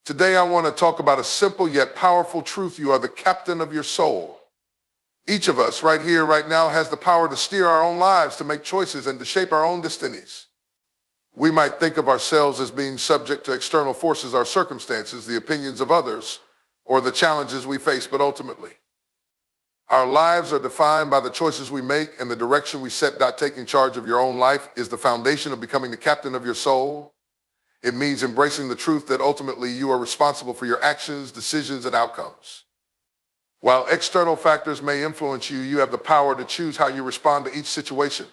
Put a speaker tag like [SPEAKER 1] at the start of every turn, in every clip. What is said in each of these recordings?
[SPEAKER 1] Today I want to talk about a simple yet powerful truth. You are the captain of your soul. Each of us right here, right now, has the power to steer our own lives, to make choices, and to shape our own destinies. We might think of ourselves as being subject to external forces, our circumstances, the opinions of others, or the challenges we face, but ultimately, our lives are defined by the choices we make and the direction we set. Taking charge of your own life is the foundation of becoming the captain of your soul. It means embracing the truth that ultimately you are responsible for your actions, decisions, and outcomes. While external factors may influence you, you have the power to choose how you respond to each situation.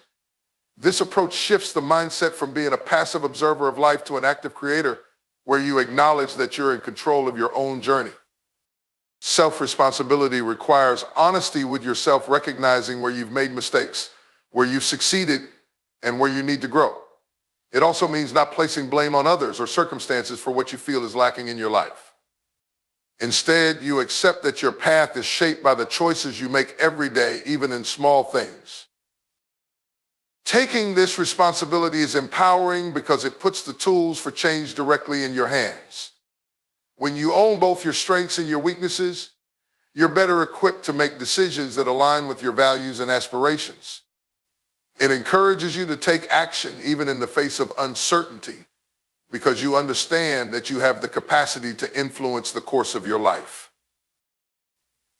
[SPEAKER 1] This approach shifts the mindset from being a passive observer of life to an active creator, where you acknowledge that you're in control of your own journey. Self-responsibility requires honesty with yourself, recognizing where you've made mistakes, where you've succeeded, and where you need to grow. It also means not placing blame on others or circumstances for what you feel is lacking in your life. Instead, you accept that your path is shaped by the choices you make every day, even in small things. Taking this responsibility is empowering because it puts the tools for change directly in your hands. When you own both your strengths and your weaknesses, you're better equipped to make decisions that align with your values and aspirations. It encourages you to take action even in the face of uncertainty, because you understand that you have the capacity to influence the course of your life.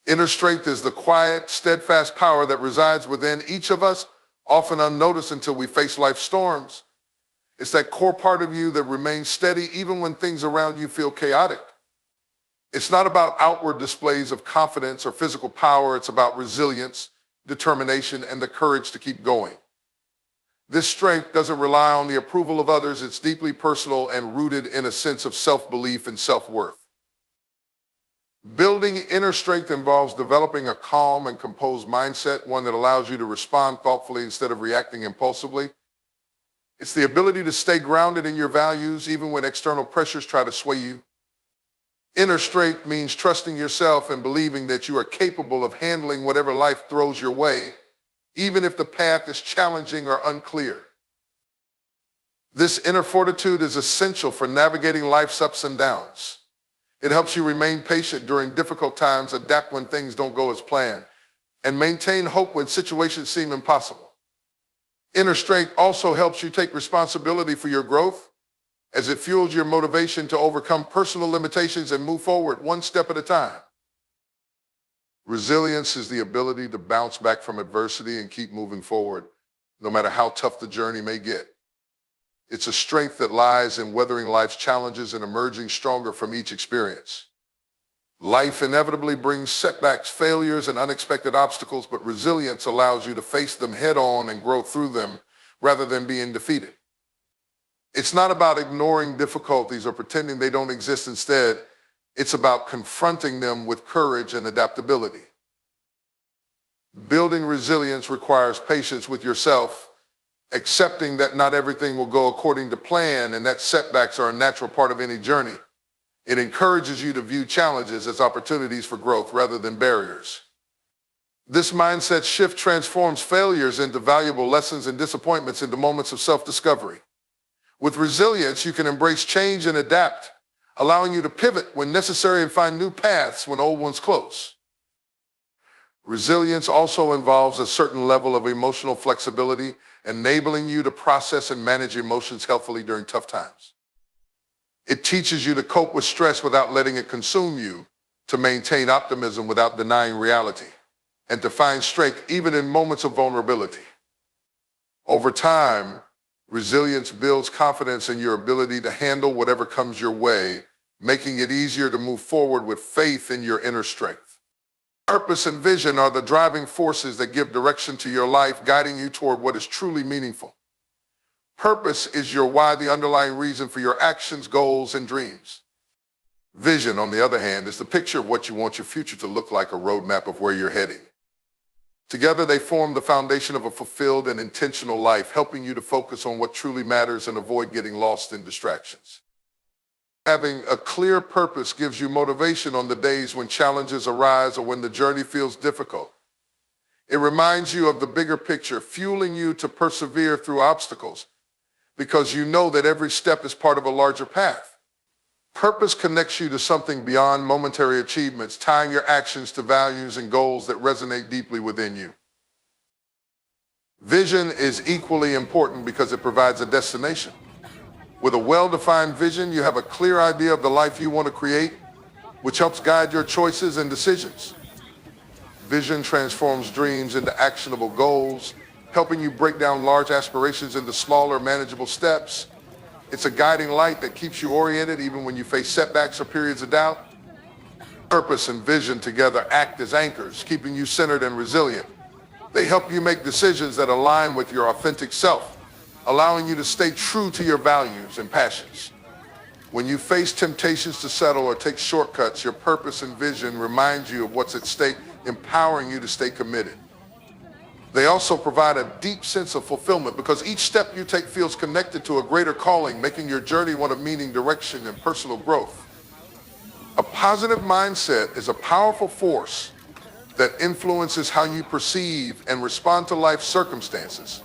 [SPEAKER 1] Inner strength is the quiet, steadfast power that resides within each of us, often unnoticed until we face life's storms. It's that core part of you that remains steady even when things around you feel chaotic. It's not about outward displays of confidence or physical power. It's about resilience, determination, and the courage to keep going. This strength doesn't rely on the approval of others. It's deeply personal and rooted in a sense of self-belief and self-worth. Building inner strength involves developing a calm and composed mindset, one that allows you to respond thoughtfully instead of reacting impulsively. It's the ability to stay grounded in your values even when external pressures try to sway you. Inner strength means trusting yourself and believing that you are capable of handling whatever life throws your way, even if the path is challenging or unclear. This inner fortitude is essential for navigating life's ups and downs. It helps you remain patient during difficult times, adapt when things don't go as planned, and maintain hope when situations seem impossible. Inner strength also helps you take responsibility for your growth, as it fuels your motivation to overcome personal limitations and move forward one step at a time. Resilience is the ability to bounce back from adversity and keep moving forward, no matter how tough the journey may get. It's a strength that lies in weathering life's challenges and emerging stronger from each experience. Life inevitably brings setbacks, failures, and unexpected obstacles, but resilience allows you to face them head-on and grow through them rather than being defeated. It's not about ignoring difficulties or pretending they don't exist. Instead, it's about confronting them with courage and adaptability. Building resilience requires patience with yourself, accepting that not everything will go according to plan and that setbacks are a natural part of any journey. It encourages you to view challenges as opportunities for growth rather than barriers. This mindset shift transforms failures into valuable lessons and disappointments into moments of self-discovery. With resilience, you can embrace change and adapt, allowing you to pivot when necessary and find new paths when old ones close. Resilience also involves a certain level of emotional flexibility, enabling you to process and manage emotions healthfully during tough times. It teaches you to cope with stress without letting it consume you, to maintain optimism without denying reality, and to find strength even in moments of vulnerability. Over time, resilience builds confidence in your ability to handle whatever comes your way, making it easier to move forward with faith in your inner strength. Purpose and vision are the driving forces that give direction to your life, guiding you toward what is truly meaningful. Purpose is your why, the underlying reason for your actions, goals, and dreams. Vision, on the other hand, is the picture of what you want your future to look like, a roadmap of where you're heading. Together, they form the foundation of a fulfilled and intentional life, helping you to focus on what truly matters and avoid getting lost in distractions. Having a clear purpose gives you motivation on the days when challenges arise or when the journey feels difficult. It reminds you of the bigger picture, fueling you to persevere through obstacles, because you know that every step is part of a larger path. Purpose connects you to something beyond momentary achievements, tying your actions to values and goals that resonate deeply within you. Vision is equally important because it provides a destination. With a well-defined vision, you have a clear idea of the life you want to create, which helps guide your choices and decisions. Vision transforms dreams into actionable goals, helping you break down large aspirations into smaller, manageable steps. It's a guiding light that keeps you oriented even when you face setbacks or periods of doubt. Purpose and vision together act as anchors, keeping you centered and resilient. They help you make decisions that align with your authentic self, allowing you to stay true to your values and passions. When you face temptations to settle or take shortcuts, your purpose and vision remind you of what's at stake, empowering you to stay committed. They also provide a deep sense of fulfillment because each step you take feels connected to a greater calling, making your journey one of meaning, direction, and personal growth. A positive mindset is a powerful force that influences how you perceive and respond to life's circumstances.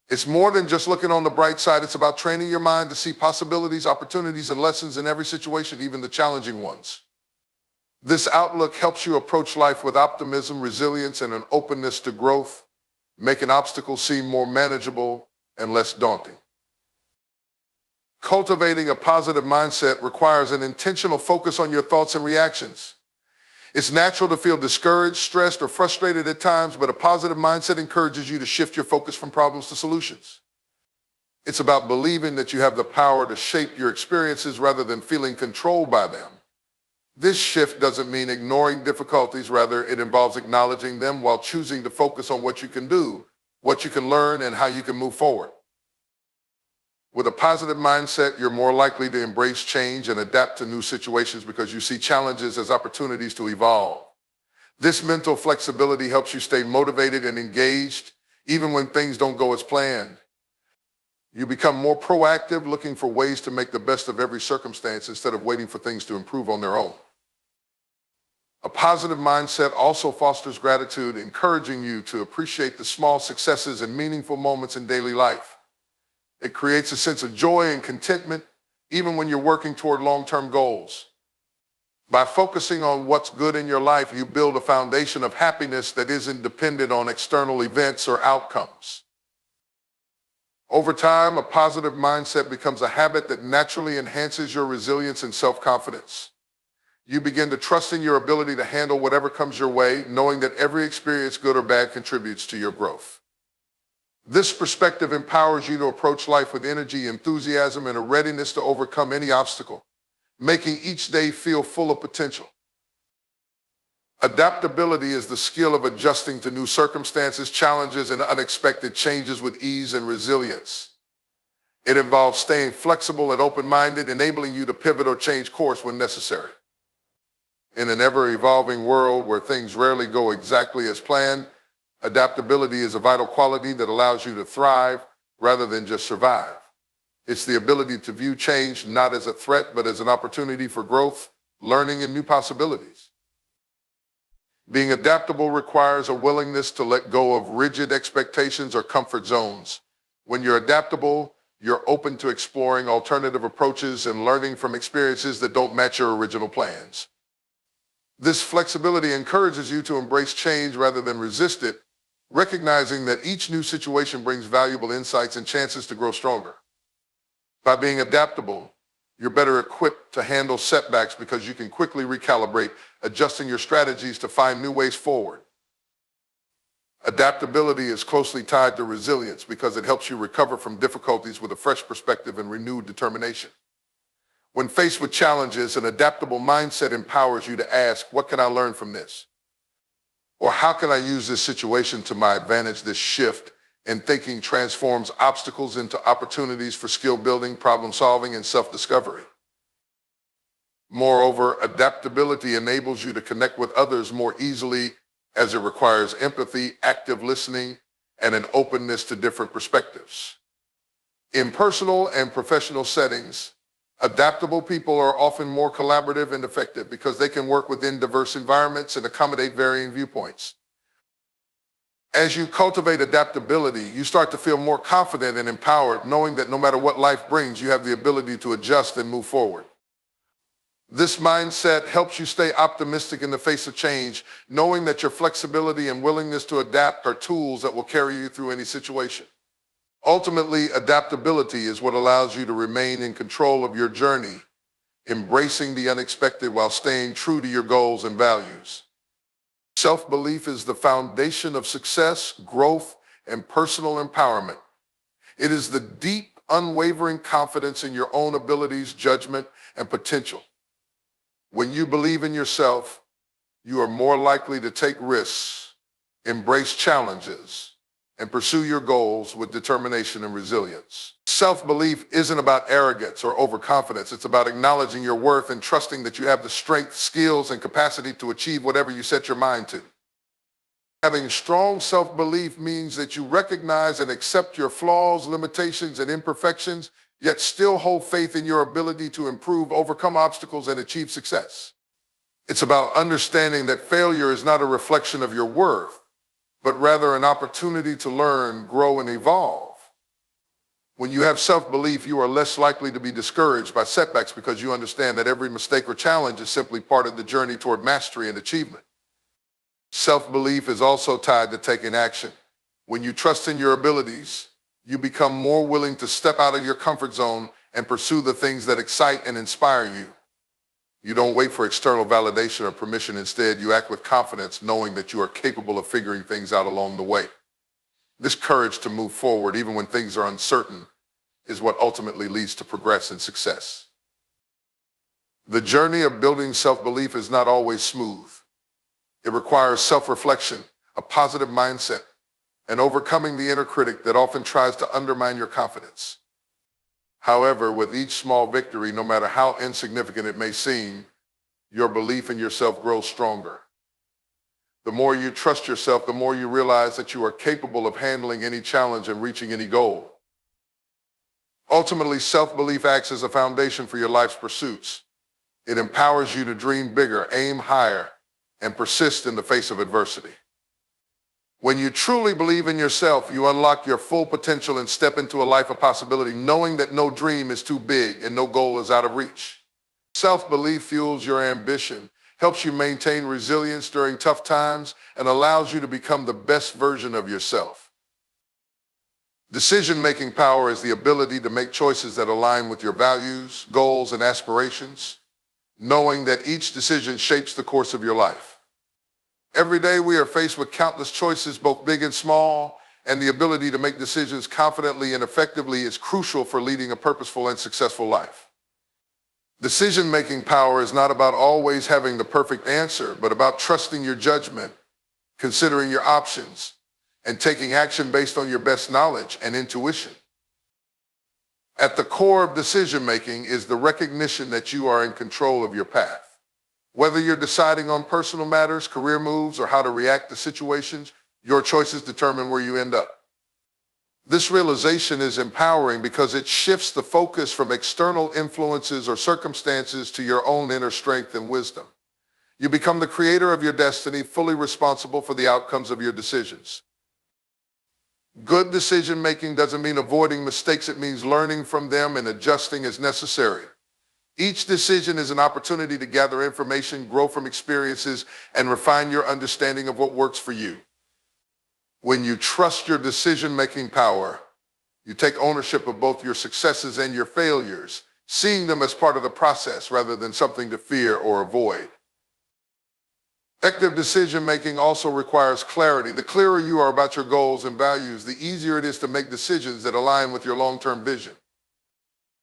[SPEAKER 1] It's more than just looking on the bright side. It's about training your mind to see possibilities, opportunities, and lessons in every situation, even the challenging ones. This outlook helps you approach life with optimism, resilience, and an openness to growth, making obstacles seem more manageable and less daunting. Cultivating a positive mindset requires an intentional focus on your thoughts and reactions. It's natural to feel discouraged, stressed, or frustrated at times, but a positive mindset encourages you to shift your focus from problems to solutions. It's about believing that you have the power to shape your experiences rather than feeling controlled by them. This shift doesn't mean ignoring difficulties, rather it involves acknowledging them while choosing to focus on what you can do, what you can learn, and how you can move forward. With a positive mindset, you're more likely to embrace change and adapt to new situations because you see challenges as opportunities to evolve. This mental flexibility helps you stay motivated and engaged even when things don't go as planned. You become more proactive, looking for ways to make the best of every circumstance instead of waiting for things to improve on their own. A positive mindset also fosters gratitude, encouraging you to appreciate the small successes and meaningful moments in daily life. It creates a sense of joy and contentment even when you're working toward long-term goals. By focusing on what's good in your life, you build a foundation of happiness that isn't dependent on external events or outcomes. Over time, a positive mindset becomes a habit that naturally enhances your resilience and self-confidence. You begin to trust in your ability to handle whatever comes your way, knowing that every experience, good or bad, contributes to your growth. This perspective empowers you to approach life with energy, enthusiasm, and a readiness to overcome any obstacle, making each day feel full of potential. Adaptability is the skill of adjusting to new circumstances, challenges, and unexpected changes with ease and resilience. It involves staying flexible and open-minded, enabling you to pivot or change course when necessary. In an ever-evolving world where things rarely go exactly as planned, adaptability is a vital quality that allows you to thrive rather than just survive. It's the ability to view change not as a threat, but as an opportunity for growth, learning, and new possibilities. Being adaptable requires a willingness to let go of rigid expectations or comfort zones. When you're adaptable, you're open to exploring alternative approaches and learning from experiences that don't match your original plans. This flexibility encourages you to embrace change rather than resist it, recognizing that each new situation brings valuable insights and chances to grow stronger. By being adaptable, you're better equipped to handle setbacks because you can quickly recalibrate, adjusting your strategies to find new ways forward. Adaptability is closely tied to resilience because it helps you recover from difficulties with a fresh perspective and renewed determination. When faced with challenges, an adaptable mindset empowers you to ask, what can I learn from this? Or how can I use this situation to my advantage? This shift in thinking transforms obstacles into opportunities for skill building, problem solving, and self-discovery. Moreover, adaptability enables you to connect with others more easily as it requires empathy, active listening, and an openness to different perspectives. In personal and professional settings, adaptable people are often more collaborative and effective because they can work within diverse environments and accommodate varying viewpoints. As you cultivate adaptability, you start to feel more confident and empowered, knowing that no matter what life brings, you have the ability to adjust and move forward. This mindset helps you stay optimistic in the face of change, knowing that your flexibility and willingness to adapt are tools that will carry you through any situation. Ultimately, adaptability is what allows you to remain in control of your journey, embracing the unexpected while staying true to your goals and values. Self-belief is the foundation of success, growth, and personal empowerment. It is the deep, unwavering confidence in your own abilities, judgment, and potential. When you believe in yourself, you are more likely to take risks, embrace challenges, and pursue your goals with determination and resilience. Self-belief isn't about arrogance or overconfidence. It's about acknowledging your worth and trusting that you have the strength, skills, and capacity to achieve whatever you set your mind to. Having strong self-belief means that you recognize and accept your flaws, limitations, and imperfections, yet still hold faith in your ability to improve, overcome obstacles, and achieve success. It's about understanding that failure is not a reflection of your worth, but rather an opportunity to learn, grow, and evolve. When you have self-belief, you are less likely to be discouraged by setbacks because you understand that every mistake or challenge is simply part of the journey toward mastery and achievement. Self-belief is also tied to taking action. When you trust in your abilities, you become more willing to step out of your comfort zone and pursue the things that excite and inspire you. You don't wait for external validation or permission. Instead, you act with confidence, knowing that you are capable of figuring things out along the way. This courage to move forward, even when things are uncertain, is what ultimately leads to progress and success. The journey of building self-belief is not always smooth. It requires self-reflection, a positive mindset, and overcoming the inner critic that often tries to undermine your confidence. However, with each small victory, no matter how insignificant it may seem, your belief in yourself grows stronger. The more you trust yourself, the more you realize that you are capable of handling any challenge and reaching any goal. Ultimately, self-belief acts as a foundation for your life's pursuits. It empowers you to dream bigger, aim higher, and persist in the face of adversity. When you truly believe in yourself, you unlock your full potential and step into a life of possibility, knowing that no dream is too big and no goal is out of reach. Self-belief fuels your ambition, helps you maintain resilience during tough times, and allows you to become the best version of yourself. Decision-making power is the ability to make choices that align with your values, goals, and aspirations, knowing that each decision shapes the course of your life. Every day we are faced with countless choices, both big and small, and the ability to make decisions confidently and effectively is crucial for leading a purposeful and successful life. Decision-making power is not about always having the perfect answer, but about trusting your judgment, considering your options, and taking action based on your best knowledge and intuition. At the core of decision-making is the recognition that you are in control of your path. Whether you're deciding on personal matters, career moves, or how to react to situations, your choices determine where you end up. This realization is empowering because it shifts the focus from external influences or circumstances to your own inner strength and wisdom. You become the creator of your destiny, fully responsible for the outcomes of your decisions. Good decision-making doesn't mean avoiding mistakes. It means learning from them and adjusting as necessary. Each decision is an opportunity to gather information, grow from experiences, and refine your understanding of what works for you. When you trust your decision-making power, you take ownership of both your successes and your failures, seeing them as part of the process rather than something to fear or avoid. Effective decision-making also requires clarity. The clearer you are about your goals and values, the easier it is to make decisions that align with your long-term vision.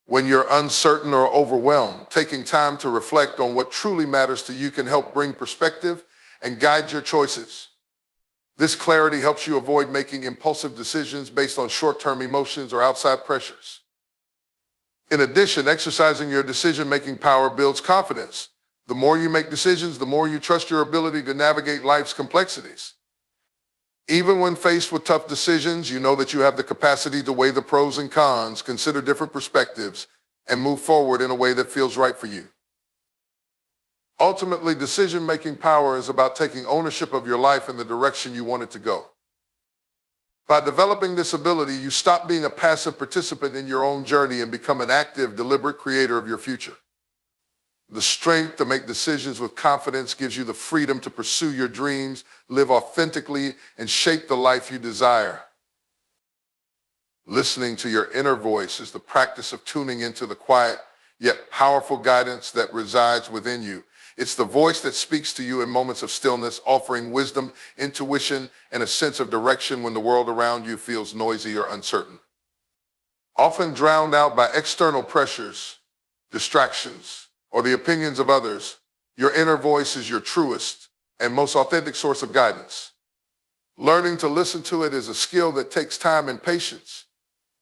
[SPEAKER 1] When you're uncertain or overwhelmed, taking time to reflect on what truly matters to you can help bring perspective and guide your choices. This clarity helps you avoid making impulsive decisions based on short-term emotions or outside pressures. In addition, exercising your decision-making power builds confidence. The more you make decisions, the more you trust your ability to navigate life's complexities. Even when faced with tough decisions, you know that you have the capacity to weigh the pros and cons, consider different perspectives, and move forward in a way that feels right for you. Ultimately, decision-making power is about taking ownership of your life in the direction you want it to go. By developing this ability, you stop being a passive participant in your own journey and become an active, deliberate creator of your future. The strength to make decisions with confidence gives you the freedom to pursue your dreams, live authentically, and shape the life you desire. Listening to your inner voice is the practice of tuning into the quiet yet powerful guidance that resides within you. It's the voice that speaks to you in moments of stillness, offering wisdom, intuition, and a sense of direction when the world around you feels noisy or uncertain. Often drowned out by external pressures, distractions, or the opinions of others, your inner voice is your truest and most authentic source of guidance. Learning to listen to it is a skill that takes time and patience,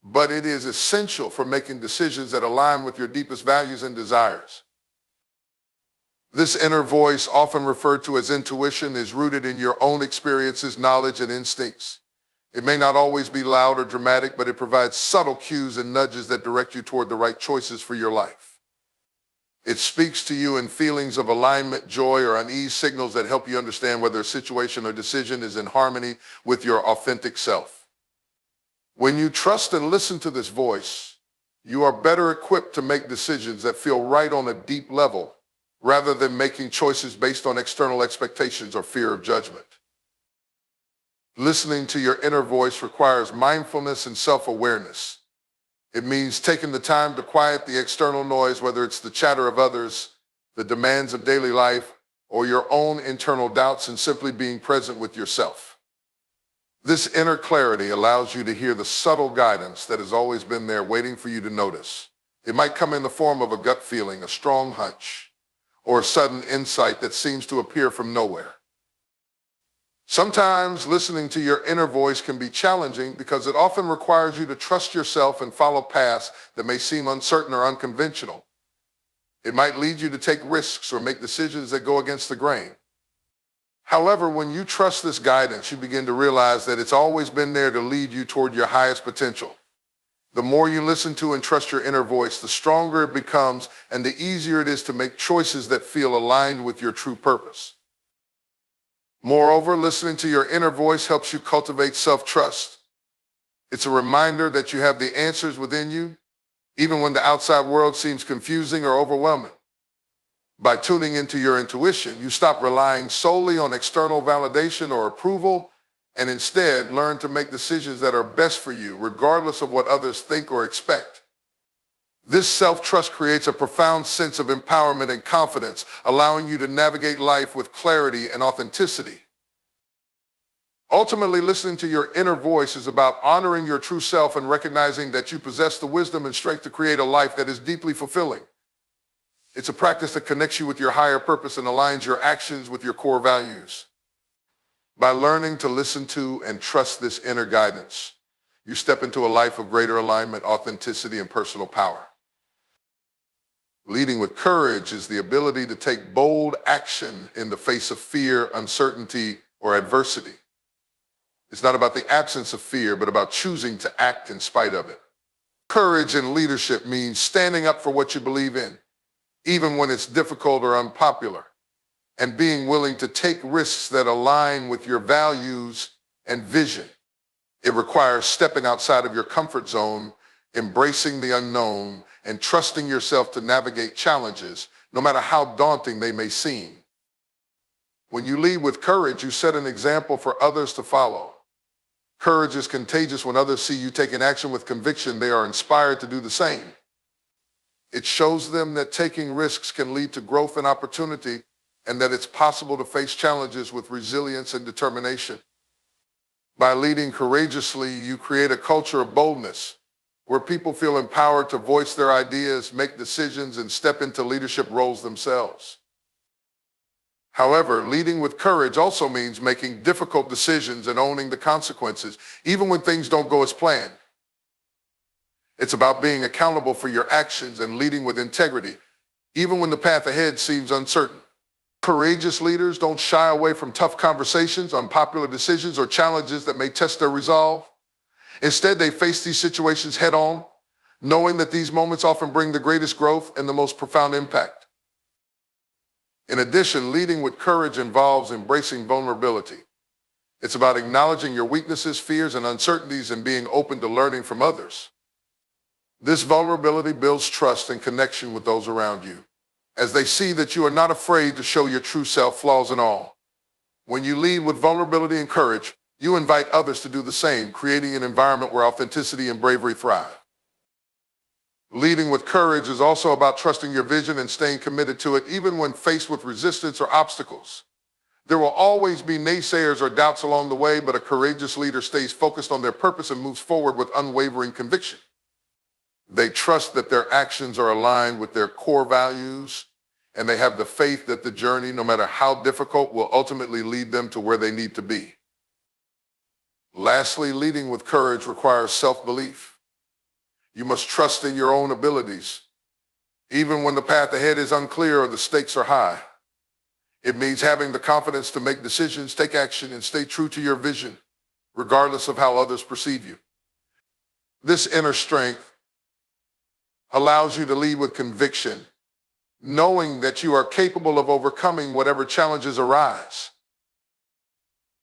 [SPEAKER 1] but it is essential for making decisions that align with your deepest values and desires. This inner voice, often referred to as intuition, is rooted in your own experiences, knowledge, and instincts. It may not always be loud or dramatic, but it provides subtle cues and nudges that direct you toward the right choices for your life. It speaks to you in feelings of alignment, joy, or unease, signals that help you understand whether a situation or decision is in harmony with your authentic self. When you trust and listen to this voice, you are better equipped to make decisions that feel right on a deep level, rather than making choices based on external expectations or fear of judgment. Listening to your inner voice requires mindfulness and self-awareness. It means taking the time to quiet the external noise, whether it's the chatter of others, the demands of daily life, or your own internal doubts, and simply being present with yourself. This inner clarity allows you to hear the subtle guidance that has always been there waiting for you to notice. It might come in the form of a gut feeling, a strong hunch, or a sudden insight that seems to appear from nowhere. Sometimes listening to your inner voice can be challenging because it often requires you to trust yourself and follow paths that may seem uncertain or unconventional. It might lead you to take risks or make decisions that go against the grain. However, when you trust this guidance, you begin to realize that it's always been there to lead you toward your highest potential. The more you listen to and trust your inner voice, the stronger it becomes and the easier it is to make choices that feel aligned with your true purpose. Moreover, listening to your inner voice helps you cultivate self-trust. It's a reminder that you have the answers within you, even when the outside world seems confusing or overwhelming. By tuning into your intuition, you stop relying solely on external validation or approval, and instead learn to make decisions that are best for you, regardless of what others think or expect. This self-trust creates a profound sense of empowerment and confidence, allowing you to navigate life with clarity and authenticity. Ultimately, listening to your inner voice is about honoring your true self and recognizing that you possess the wisdom and strength to create a life that is deeply fulfilling. It's a practice that connects you with your higher purpose and aligns your actions with your core values. By learning to listen to and trust this inner guidance, you step into a life of greater alignment, authenticity, and personal power. Leading with courage is the ability to take bold action in the face of fear, uncertainty, or adversity. It's not about the absence of fear, but about choosing to act in spite of it. Courage in leadership means standing up for what you believe in, even when it's difficult or unpopular, and being willing to take risks that align with your values and vision. It requires stepping outside of your comfort zone, embracing the unknown, and trusting yourself to navigate challenges, no matter how daunting they may seem. When you lead with courage, you set an example for others to follow. Courage is contagious. When others see you taking action with conviction, they are inspired to do the same. It shows them that taking risks can lead to growth and opportunity, and that it's possible to face challenges with resilience and determination. By leading courageously, you create a culture of boldness, where people feel empowered to voice their ideas, make decisions, and step into leadership roles themselves. However, leading with courage also means making difficult decisions and owning the consequences, even when things don't go as planned. It's about being accountable for your actions and leading with integrity, even when the path ahead seems uncertain. Courageous leaders don't shy away from tough conversations, unpopular decisions, or challenges that may test their resolve. Instead, they face these situations head-on, knowing that these moments often bring the greatest growth and the most profound impact. In addition, leading with courage involves embracing vulnerability. It's about acknowledging your weaknesses, fears, and uncertainties and being open to learning from others. This vulnerability builds trust and connection with those around you. as they see that you are not afraid to show your true self, flaws and all. When you lead with vulnerability and courage, you invite others to do the same, creating an environment where authenticity and bravery thrive. Leading with courage is also about trusting your vision and staying committed to it, even when faced with resistance or obstacles. There will always be naysayers or doubts along the way, but a courageous leader stays focused on their purpose and moves forward with unwavering conviction. They trust that their actions are aligned with their core values, and they have the faith that the journey, no matter how difficult, will ultimately lead them to where they need to be. Lastly, leading with courage requires self-belief. You must trust in your own abilities, even when the path ahead is unclear or the stakes are high. It means having the confidence to make decisions, take action, and stay true to your vision, regardless of how others perceive you. This inner strength allows you to lead with conviction, knowing that you are capable of overcoming whatever challenges arise.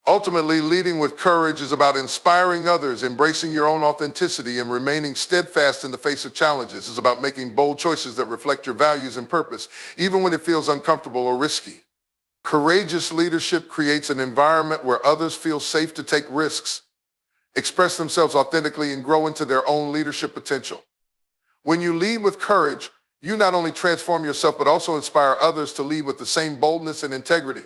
[SPEAKER 1] Ultimately, leading with courage is about inspiring others, embracing your own authenticity, and remaining steadfast in the face of challenges. It's about making bold choices that reflect your values and purpose, even when it feels uncomfortable or risky. Courageous leadership creates an environment where others feel safe to take risks, express themselves authentically, and grow into their own leadership potential. When you lead with courage, you not only transform yourself, but also inspire others to lead with the same boldness and integrity.